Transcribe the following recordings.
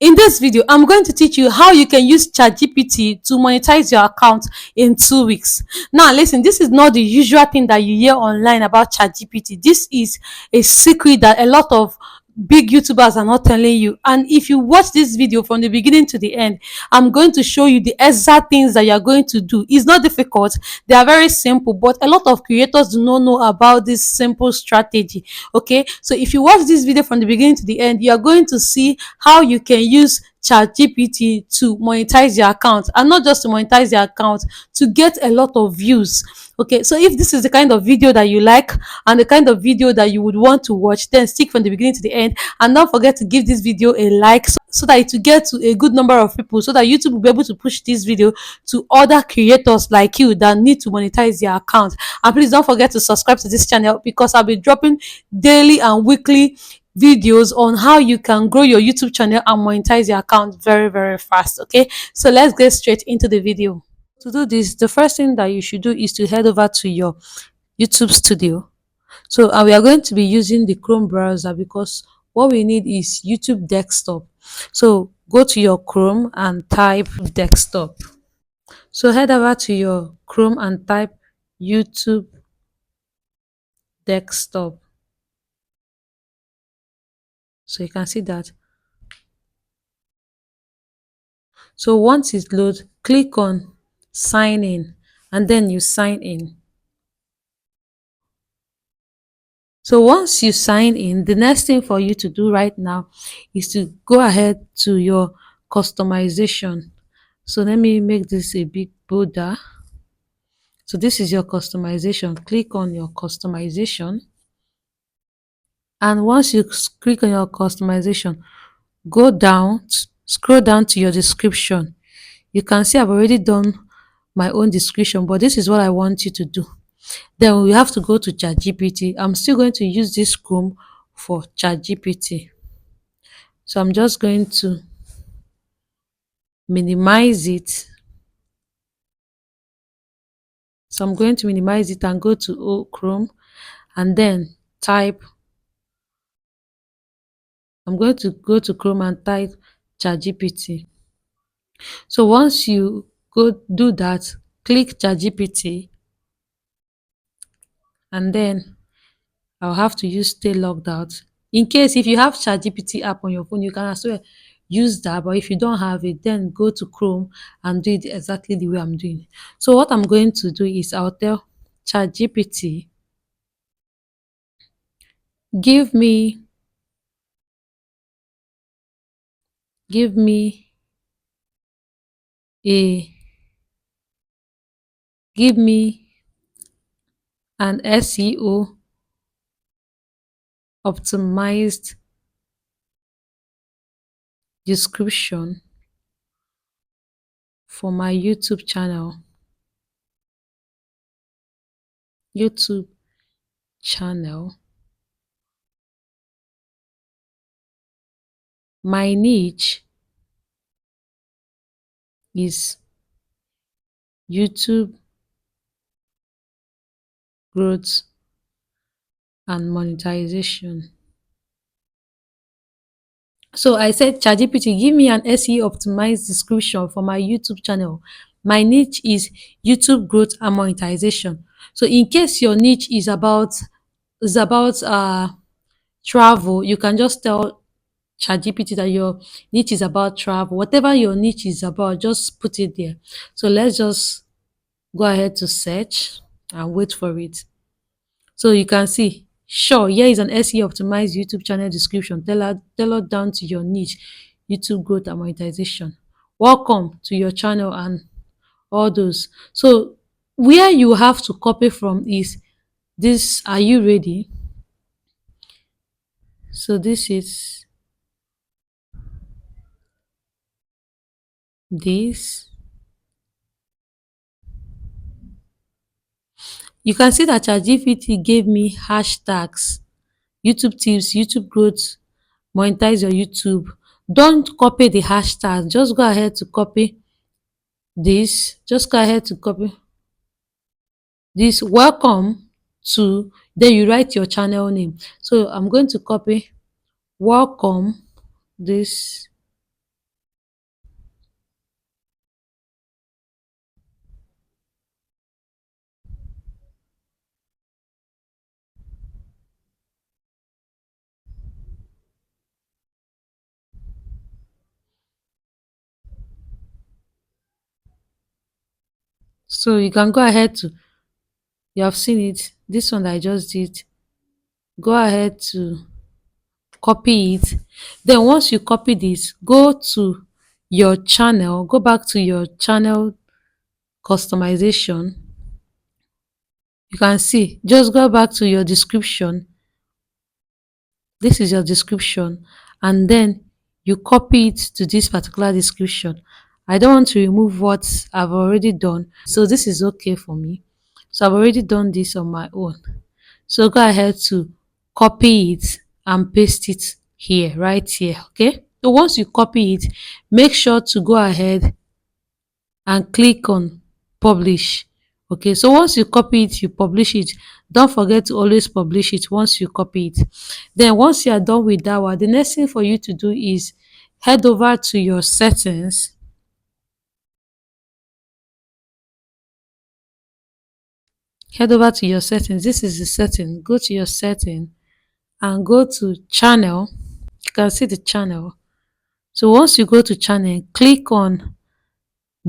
In this video, I'm going to teach you how you can use ChatGPT to monetize your account in 2 weeks. Now, listen, this is not the usual thing that you hear online about ChatGPT. This is a secret that a lot of big YouTubers are not telling you. And if you watch this video from the beginning to the end, I'm going to show you the exact things that you're going to do. It's not difficult, they are very simple, but a lot of creators do not know about this simple strategy. Okay, so if you watch this video from the beginning to the end, you are going to see how you can use ChatGPT to monetize your account, and not just to monetize your account, to get a lot of views. Okay, so if this is the kind of video that you like and the kind of video that you would want to watch, then stick from the beginning to the end, and don't forget to give this video a like, so that it will get to a good number of people, so that YouTube will be able to push this video to other creators like you that need to monetize their account. And please don't forget to subscribe to this channel, because I'll be dropping daily and weekly videos on how you can grow your YouTube channel and monetize your account very, very fast. Okay, so let's get straight into the video. To do this, the first thing that you should do is to head over to your YouTube studio. So we are going to be using the Chrome browser, because what we need is YouTube desktop. So go to your Chrome and type desktop. So head over to your Chrome and type YouTube desktop. So you can see that. So once it loads, click on sign in, and then you sign in. So once you sign in, the next thing for you to do right now is to go ahead to your customization. So let me make this a big border. So this is your customization. Click on your customization. And once you click on your customization, go down, scroll down to your description. You can see I've already done my own description, but this is what I want you to do. Then we have to go to ChatGPT. I'm still going to use this Chrome for ChatGPT. So I'm just going to minimize it. So I'm going to minimize it and go to Chrome, and then type. I'm going to go to Chrome and type ChatGPT. So once you go do that, click ChatGPT, and then I'll have to use stay logged out. In case if you have ChatGPT app on your phone, you can as well use that. But if you don't have it, then go to Chrome and do it exactly the way I'm doing it. So what I'm going to do is I'll tell ChatGPT, give me a give me an SEO optimized description for my YouTube channel. YouTube channel. My niche is YouTube growth and monetization. So I said, ChatGPT, give me an SEO optimized description for my YouTube channel. My niche is YouTube growth and monetization. So in case your niche is about travel, you can just tell ChatGPT that your niche is about travel. Whatever your niche is about, just put it there. So let's just go ahead to search and wait for it. So you can see, sure, here is an SEO optimized YouTube channel description tailored down to your niche, YouTube growth and monetization. Welcome to your channel and all those. So where you have to copy from is this. Are you ready? So this is this. You can see that ChatGPT gave me hashtags, YouTube tips, YouTube growth, monetize your YouTube. Don't copy the hashtag. Just go ahead to copy this. Just go ahead to copy this. Welcome to, then you write your channel name. So I'm going to copy welcome this So you can go ahead to, you have seen it, this one that I just did, go ahead to copy it. Then once you copy this, go to your channel, go back to your channel customization. You can see, just go back to your description. This is your description, and then you copy it to this particular description. I don't want to remove what I've already done, so this is okay for me. So I've already done this on my own. So go ahead to copy it and paste it here, right here. Okay, so once you copy it, make sure to go ahead and click on publish. Okay, so once you copy it, you publish it. Don't forget to always publish it once you copy it. Then once you are done with that one, the next thing for you to do is head over to your settings. Head over to your settings. This is the setting. Go to your setting and go to channel. You can see the channel. So once you go to channel, click on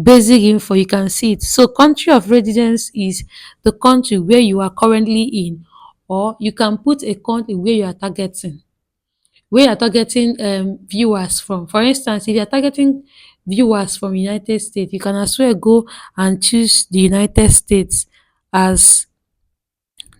basic info. You can see it. So country of residence is the country where you are currently in, or you can put a country where you are targeting, viewers from. For instance, if you are targeting viewers from United States, you can as well go and choose the United States as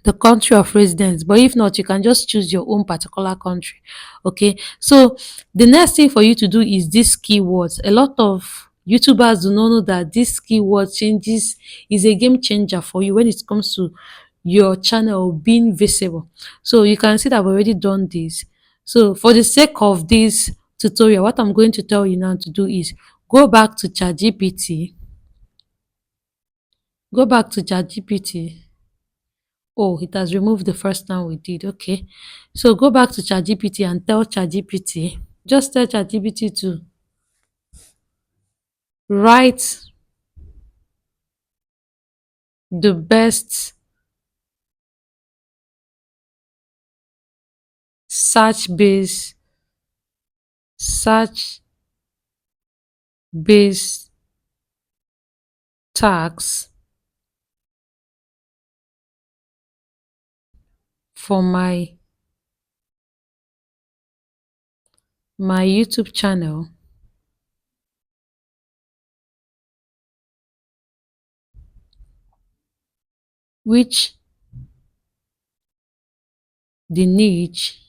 the country of residence. But if not, you can just choose your own particular country. Okay, so the next thing for you to do is these keywords. A lot of YouTubers do not know that this keyword changes is a game changer for you when it comes to your channel being visible. So you can see that I've already done this. So for the sake of this tutorial, what I'm going to tell you now to do is go back to ChatGPT. Go back to ChatGPT. Oh, it has removed the first time we did. Okay. So go back to ChatGPT and tell ChatGPT. Just tell ChatGPT to write the best search base search base tags for my YouTube channel, which the niche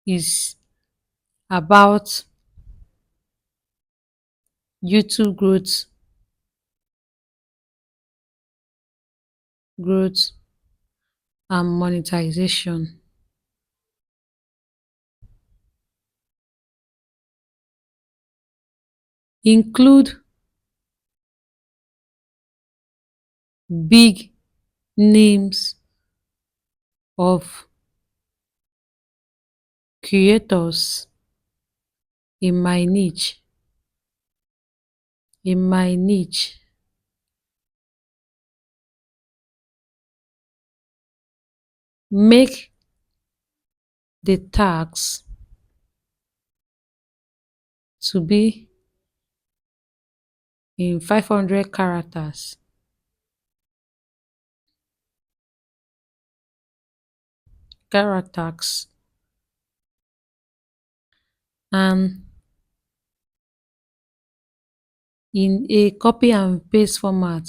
is about YouTube growth and monetization. Include big names of creators in my niche. In my niche. Make the tags to be in 500 characters. Characters and in a copy and paste format.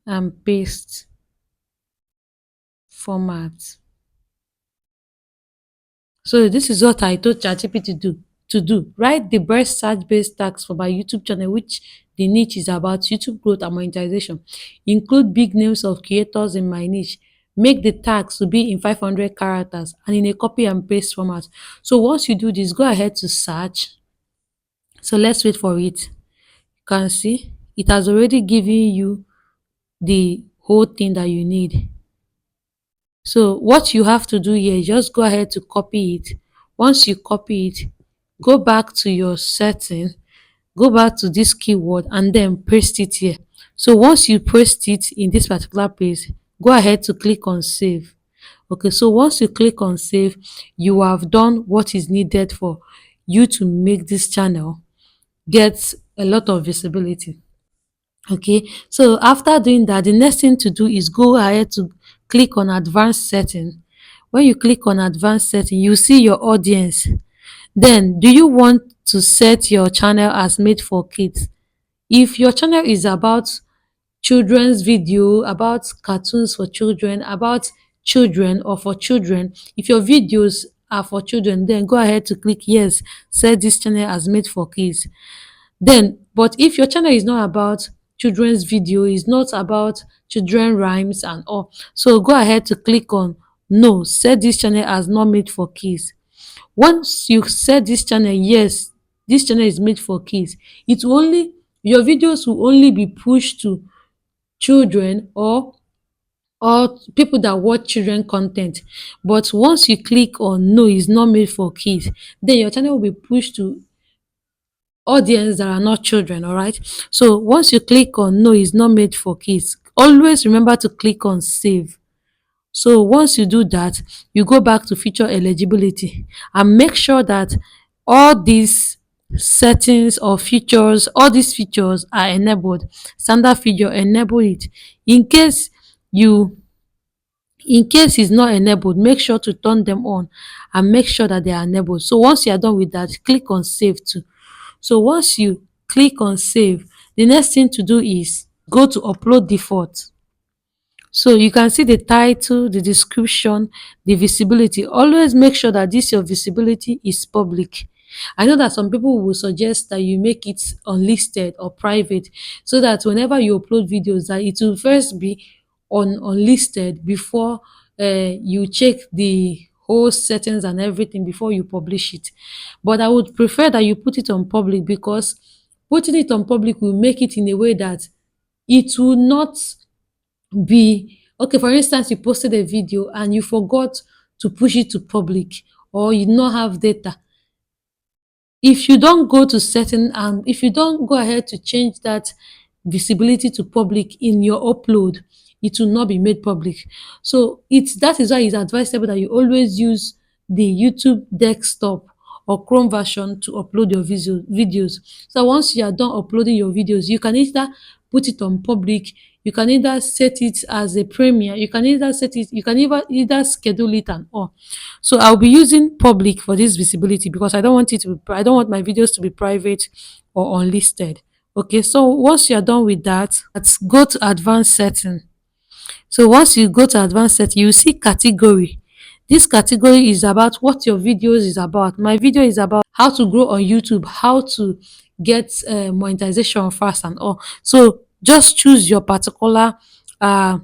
And paste format. So this is what I told ChatGPT to do. Write the best search-based tags for my YouTube channel, which the niche is about YouTube growth and monetization. Include big names of creators in my niche. Make the tags to be in 500 characters and in a copy and paste format. So once you do this, go ahead to search. So let's wait for it. You can see it has already given you the whole thing that you need. So what you have to do here is just go ahead to copy it. Once you copy it, go back to your setting, go back to this keyword and then paste it here. So once you paste it in this particular place, go ahead to click on save. Okay, so once you click on save, you have done what is needed for you to make this channel get a lot of visibility. Okay, so after doing that, the next thing to do is go ahead to click on advanced setting. When you click on advanced setting, you see your audience. Then, do you want to set your channel as made for kids? If your channel is about children's video, about cartoons for children, about children or for children, if your videos are for children, then go ahead to click yes, set this channel as made for kids. Then, but if your channel is not about children's video, is not about children rhymes and all, so go ahead to click on no, set this channel as not made for kids. Once you set this channel yes, this channel is made for kids, it will only, your videos will only be pushed to children or people that watch children content. But once you click on no, is not made for kids, then your channel will be pushed to audience that are not children. All right, so once you click on no, is not made for kids, always remember to click on save. So once you do that, you go back to feature eligibility and make sure that all these settings or features, all these features are enabled. Standard feature, enable it. In case you, in case it's not enabled, make sure to turn them on and make sure that they are enabled. So once you are done with that, click on save too. So once you click on save, the next thing to do is go to upload default. So you can see the title, the description, the visibility. Always make sure that this your visibility is public. I know that some people will suggest that you make it unlisted or private, so that whenever you upload videos, that it will first be on unlisted before you check the whole settings and everything before you publish it. But I would prefer that you put it on public, because putting it on public will make it in a way that it will not be okay. For instance, you posted a video and you forgot to push it to public, or you not have data. If you don't go to setting and if you don't go ahead to change that visibility to public in your upload, it will not be made public. So it's, that is why it's advisable that you always use the YouTube desktop or Chrome version to upload your videos. So once you are done uploading your videos, you can either put it on public, you can either set it as a premiere, you can either set it, you can either schedule it and all. So I'll be using public for this visibility, because I don't want it to be, I don't want my videos to be private or unlisted. Okay, so once you're done with that, let's go to advanced setting. So once you go to advanced setting, you see category. This category is about what your videos is about. My video is about how to grow on YouTube, how to get monetization fast and all. So just choose your particular uh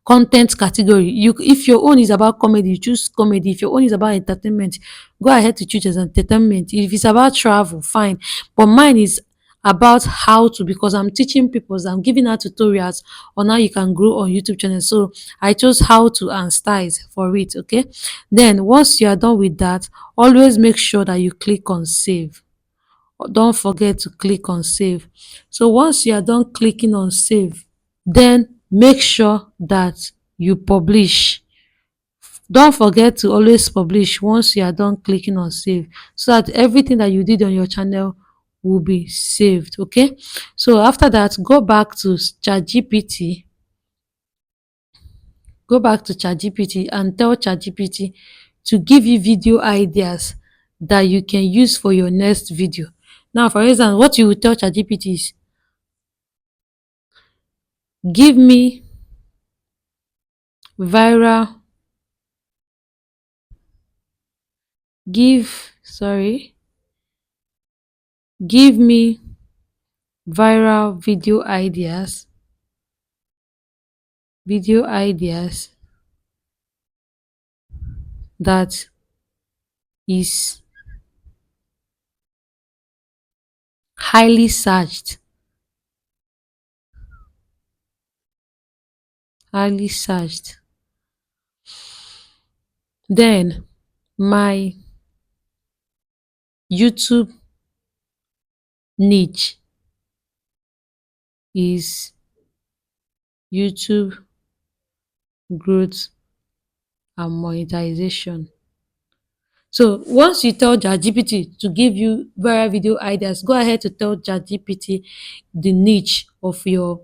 content category. You, if your own is about comedy, you choose comedy. If your own is about entertainment, go ahead to choose as entertainment. If it's about travel, fine. But mine is about how to, because I'm teaching people, so I'm giving out tutorials on how you can grow on YouTube channel. So I chose how to and styles for it. Okay, then once you are done with that, always make sure that you click on save. Don't forget to click on save. So once you are done clicking on save, then make sure that you publish. Don't forget to always publish once you are done clicking on save, so that everything that you did on your channel will be saved. Okay, so after that, go back to ChatGPT and tell ChatGPT to give you video ideas that you can use for your next video. Now, for instance, what you will tell ChatGPT is, give me viral, give me viral video ideas that is highly searched, highly searched. Then my YouTube niche is YouTube growth and monetization. So once you tell ChatGPT to give you viral video ideas, go ahead to tell ChatGPT the niche of your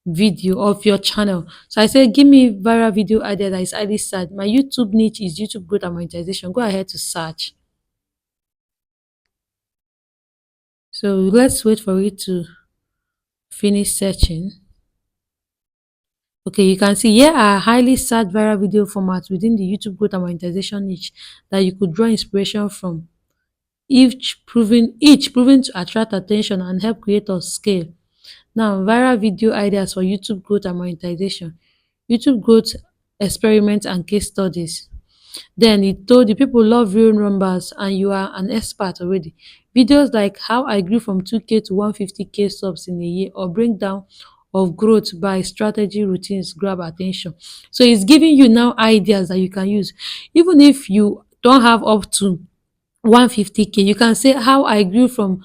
video of your channel. So I say, give me viral video idea that is highly searched. My YouTube niche is YouTube growth and monetization. Go ahead to search. So let's wait for it to finish searching. Okay, you can see here are highly searched viral video formats within the YouTube growth and monetization niche that you could draw inspiration from. Each proving to attract attention and help creators scale. Now, viral video ideas for YouTube growth and monetization. YouTube growth experiments and case studies. Then he told the people love real numbers and you are an expert already. Videos like how I grew from 2K to 150K subs in a year or breakdown of growth by strategy routines grab attention. So it's giving you now ideas that you can use. Even if you don't have up to 150K, you can say how I grew from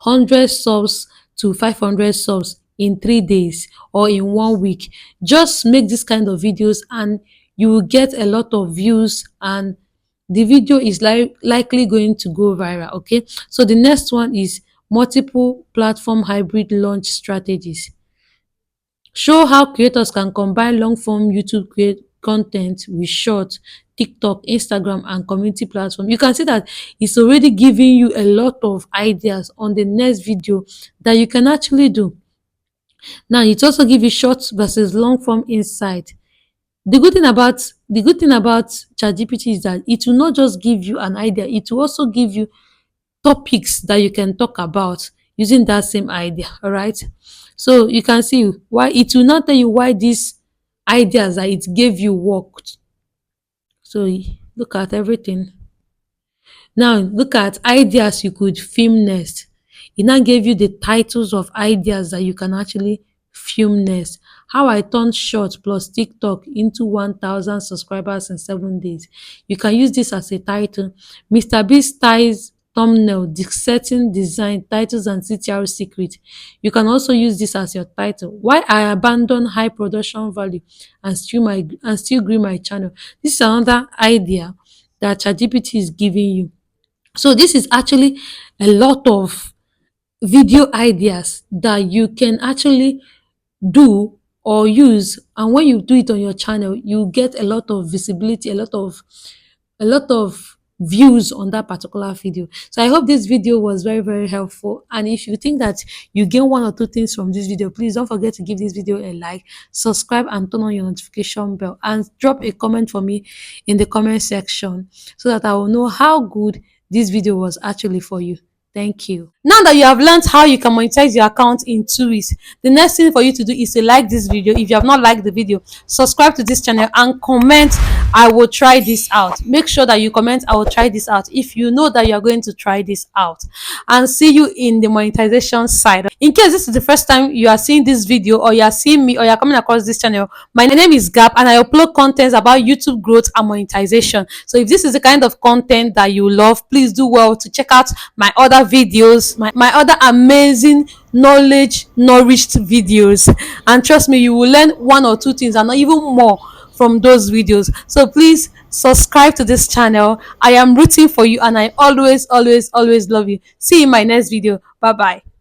100 subs to 500 subs in 3 days or in 1 week. Just make this kind of videos and you will get a lot of views and the video is likely going to go viral. Okay, so the next one is multiple platform hybrid launch strategies. Show how creators can combine long form YouTube content with short TikTok, Instagram and community platform. You can see that it's already giving you a lot of ideas on the next video that you can actually do. Now it also give you short versus long form insight. The good thing about ChatGPT is that it will not just give you an idea, it will also give you topics that you can talk about using that same idea. All right, so you can see why it will not tell you why these ideas that it gave you worked. So look at everything. Now look at ideas you could film next. It now gave you the titles of ideas that you can actually film next. How I turned short plus TikTok into 1,000 subscribers in 7 days. You can use this as a title. Mr. Beast ties thumbnail, setting design, titles and CTR secret. You can also use this as your title. Why I abandoned high production value and still grew my channel. This is another idea that ChatGPT is giving you. So this is actually a lot of video ideas that you can actually do or use, and when you do it on your channel you get a lot of visibility, a lot of views on that particular video. So I hope this video was very very helpful, and if you think that you gain one or two things from this video, please don't forget to give this video a like, subscribe and turn on your notification bell, and drop a comment for me in the comment section so that I will know how good this video was actually for you. Thank you. Now that you have learned how you can monetize your account in 2 weeks, the next thing for you to do is to like this video. If you have not liked the video, subscribe to this channel and comment, I will try this out. Make sure that you comment, I will try this out, if you know that you are going to try this out. And see you in the monetization side. In case this is the first time you are seeing this video, or you are seeing me, or you are coming across this channel, my name is Gap and I upload contents about YouTube growth and monetization. So if this is the kind of content that you love, please do well to check out my other videos, my other amazing knowledge nourished videos, and trust me, you will learn one or two things and even more from those videos. So please subscribe to this channel. I am rooting for you and I always love you. See you in my next video. Bye bye.